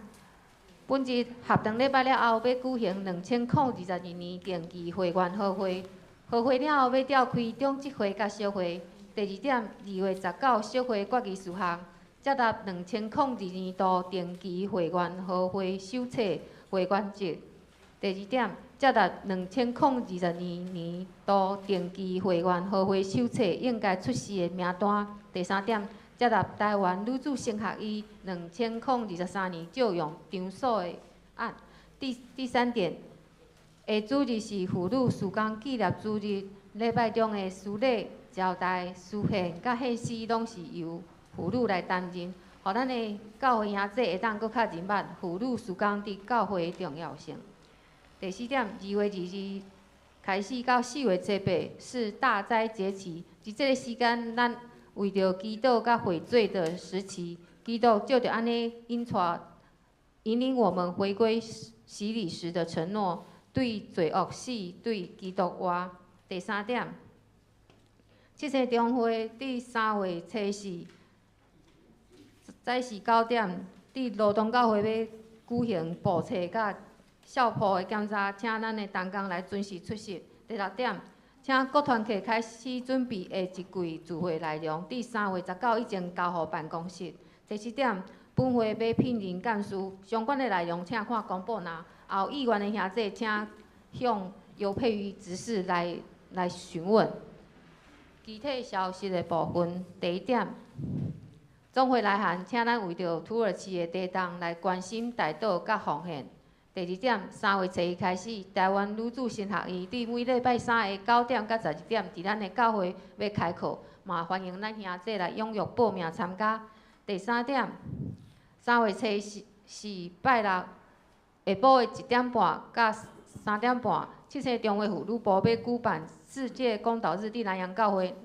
本日合同礼拜了后，要举行2022年定期会员好会。好会了后，要召开中职会甲小会。第二点，2月19小会决议事项，接纳2022年度定期会员好会手册会员制。第二点，接纳2022年度定期会员好会手册应该出示的名单。第三点，接纳台湾女子升学医2023年借用场所的案。第三点，下主日是妇女事工纪念主日，礼拜中的司礼、招待、书献甲献诗拢是由妇女来担任，互咱的教会兄弟会当搁较认捌妇女事工伫教会的重要性。第四点，2月22日开始到4月18是大斋节期，伫这个时间，咱为着祈祷甲悔罪的时期，基督就着安尼引领我们回归洗礼时的承诺，对罪恶死，对基督活。第三点，七星中会伫3月初4，早时9点，伫罗东教会要举行步册甲校铺的检查，请咱的同工来准时出席。第6点，请各团体开始准备下一季聚会内容，伫3月19以前交予办公室。第7点，本会要聘任干事，相关的内容请看公布栏。有意愿的兄弟，请向尤佩瑜执事来询问。具体消息的部分，第1点，总会来函，请咱为着土耳其的地动来关心代祷甲奉献。第2点，3月初1开始，台湾女子神学院伫每礼拜3的9点到11点，伫咱的教会要开课，嘛欢迎咱兄弟来踊跃报名参加。第3点，3月初1是拜六下晡的1点半到3点半，七星中华妇女部要举办世界公道日，伫南洋教会，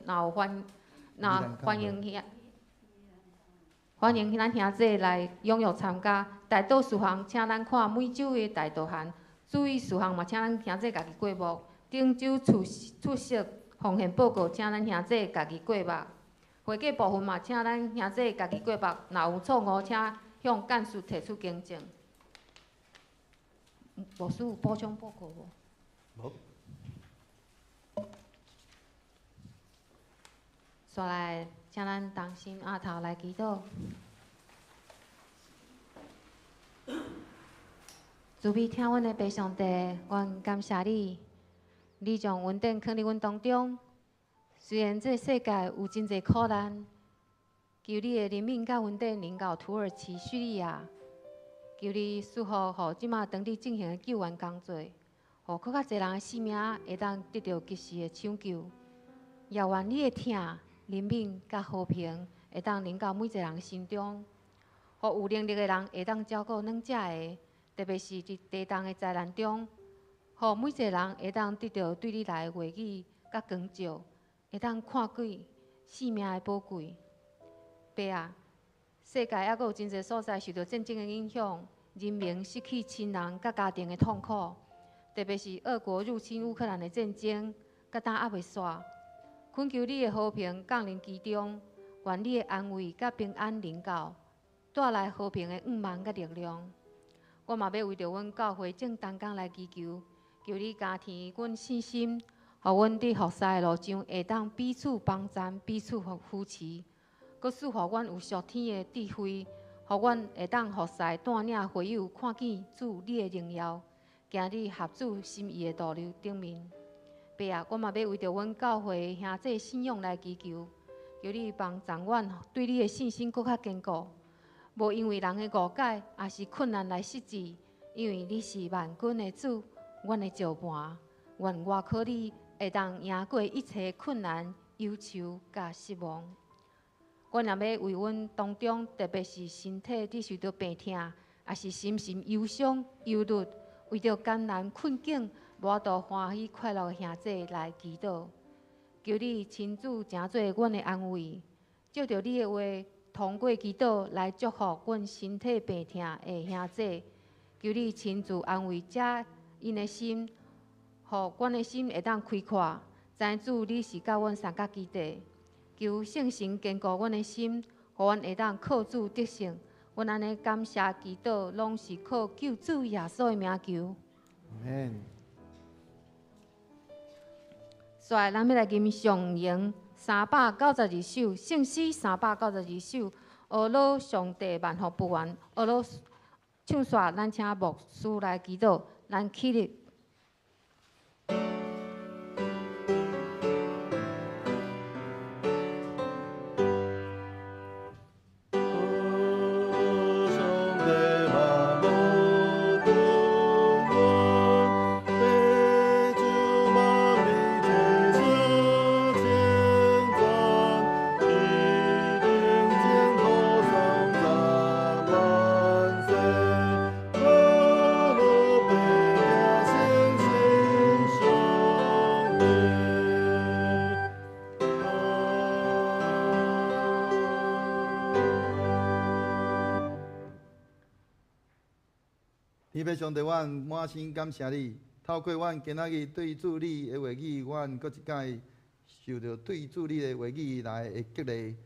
欢迎咱兄弟来踊跃参加。代祷事项，请咱看每周的代祷函。注意事项嘛，请咱兄弟家己过目。顶周出席奉献报告，请咱兄弟家己过目。会计部分嘛，请咱兄弟家己过目。若有错误，请向干事提出更正。牧师有补充报告无？无。煞来，请咱同心阿头来祈祷。慈悲听阮的爸上帝，阮感谢你，你将恩典放伫阮当中。虽然这世界有真侪苦难，求你的怜悯甲恩典临到土耳其、叙利亚，求你赐福，互即马当地进行的救援工作，互更较侪人的性命会当得到及时的抢救。也愿你的疼、怜悯甲和平会当临到每一个人心中，互有能力的人会当照顾软者的。特别是伫地动的灾难中，互每一个人会当得到对你来的话语甲光照，会当看见性命的宝贵。爸啊，世界还阁有真侪所在受到战争的影响，人民失去亲人甲家庭的痛苦，特别是俄国入侵乌克兰的战争，甲当还袂煞。恳求你的和平降临其中，愿你的安慰甲平安临到，带来和平的愿望甲力量。我嘛要为着阮教会正同工来祈求，求你加添阮信心，互阮伫服侍的路上会当彼此帮衬、彼此扶持，搁赐予阮有属天的智慧，互阮会当服侍带领会友看见主你的荣耀，行伫合主心意的道路顶面。爸啊，我嘛要为着阮教会兄弟信仰来祈求，求你帮助阮对你的信心搁较坚固。无因为人的误解，也是困难来失志，因为你是万军的主，阮的石盘，愿外靠你会当赢过一切困难、忧愁甲失望。阮也要为阮当中，特别是身体伫受到病痛，也是心神忧伤、忧虑，为着艰难困境无法度欢喜快乐的兄弟来祈祷。求你亲自成做阮的安慰，借着你的话，通过祈祷来祝福阮身体病痛的兄弟。求你亲自安慰遮因的心，互阮的心会当开阔，知主你是甲阮相甲基地。求圣神坚固阮的心，互阮会当靠主得胜。阮安尼感谢祈祷，拢是靠救主耶稣的名求。所以，咱要来吟上咏392首，圣诗392首，俄罗上帝万福不完，俄罗唱煞，咱请牧师来祈祷，咱起立。天父上帝，阮满心感谢你，透过阮今仔日对主你的话语，阮搁一摆受到对主你的话语来的激励。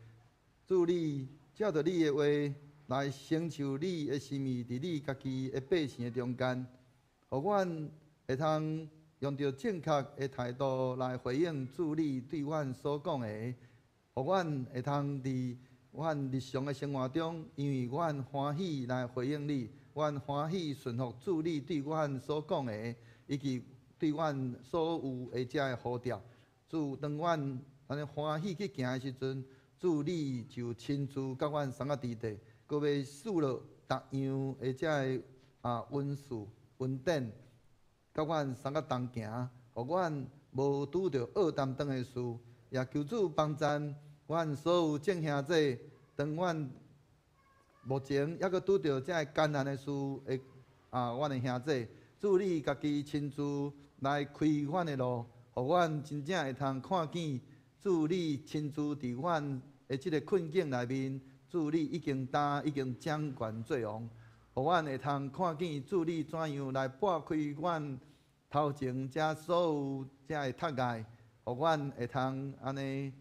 主你照着你的话来成就你的心意，伫你家己的百姓的中间，互阮会通用着正确的态度来回应主你对阮所讲的，互阮会通伫阮日常的生活中，因为阮欢喜来回应你。阮欢喜顺服主你对阮所讲的，以及对阮所有的遮的呼召。主，当阮安尼欢喜去行的时阵，主你就亲自甲阮送到伫地，搁要赐落逐样的遮的恩赐、恩典，甲阮送到同行，互阮无拄着恶担当的事，也求主帮助阮所有众兄弟，当阮目前还阁拄着遮艰难的事的阮的兄弟，主你家己亲自来开阮的路，互阮真正会通看见主你亲自伫阮的即个困境内面，主你已经掌权做王，互阮会通看见主你怎样来拨开阮头前遮所有遮的窒碍，互阮会通安尼。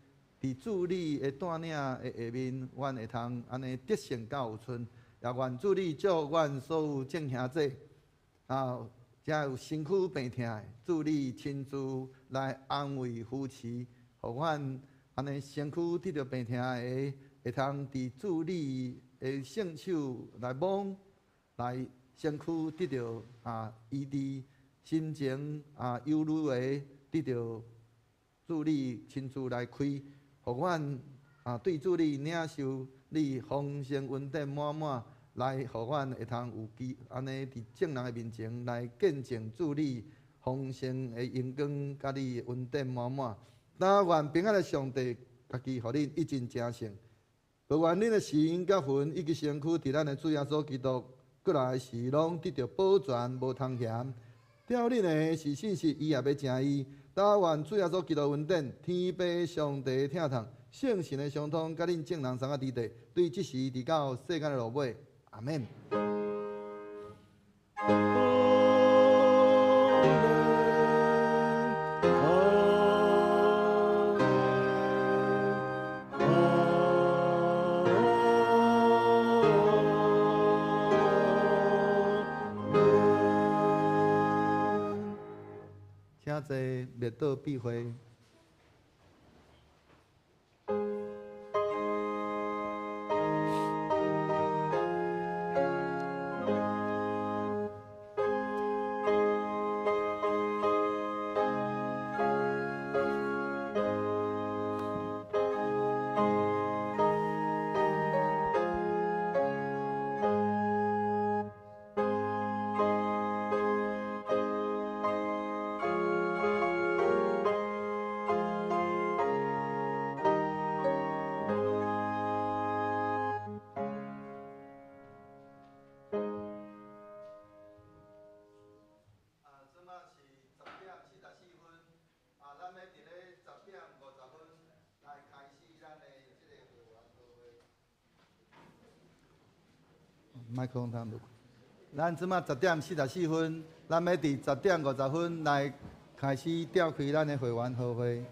伫主你的带领的下面，阮会通安尼得胜到有剩，也愿主你祝阮所有众兄弟遮有身躯病痛的，主你亲自来安慰扶持，互阮安尼身躯得着病痛的，会通伫主你的圣手来摸，来身躯得着医治，心情忧虑的得着主你亲自来开。互阮对主你领受你丰盛恩典满满，来互阮会通有安尼伫众人的面前来见证主你丰盛的荣光，甲你恩典满满。但愿平安的上帝家己互恁一尽成圣。不愿恁的心甲魂以及身躯伫咱的主耶稣基督过来时，拢得到保全无通嫌。吊恁的是信息，伊也要诚意。但愿主耶稣基督恩典，天父上帝疼痛，圣神的相通，甲恁众人送到伫地，对即时直到世间的落尾，阿免。请坐，灭道必会。麦克风通录。咱即马10:44分，咱要伫10:50来开始召开咱的会员好会。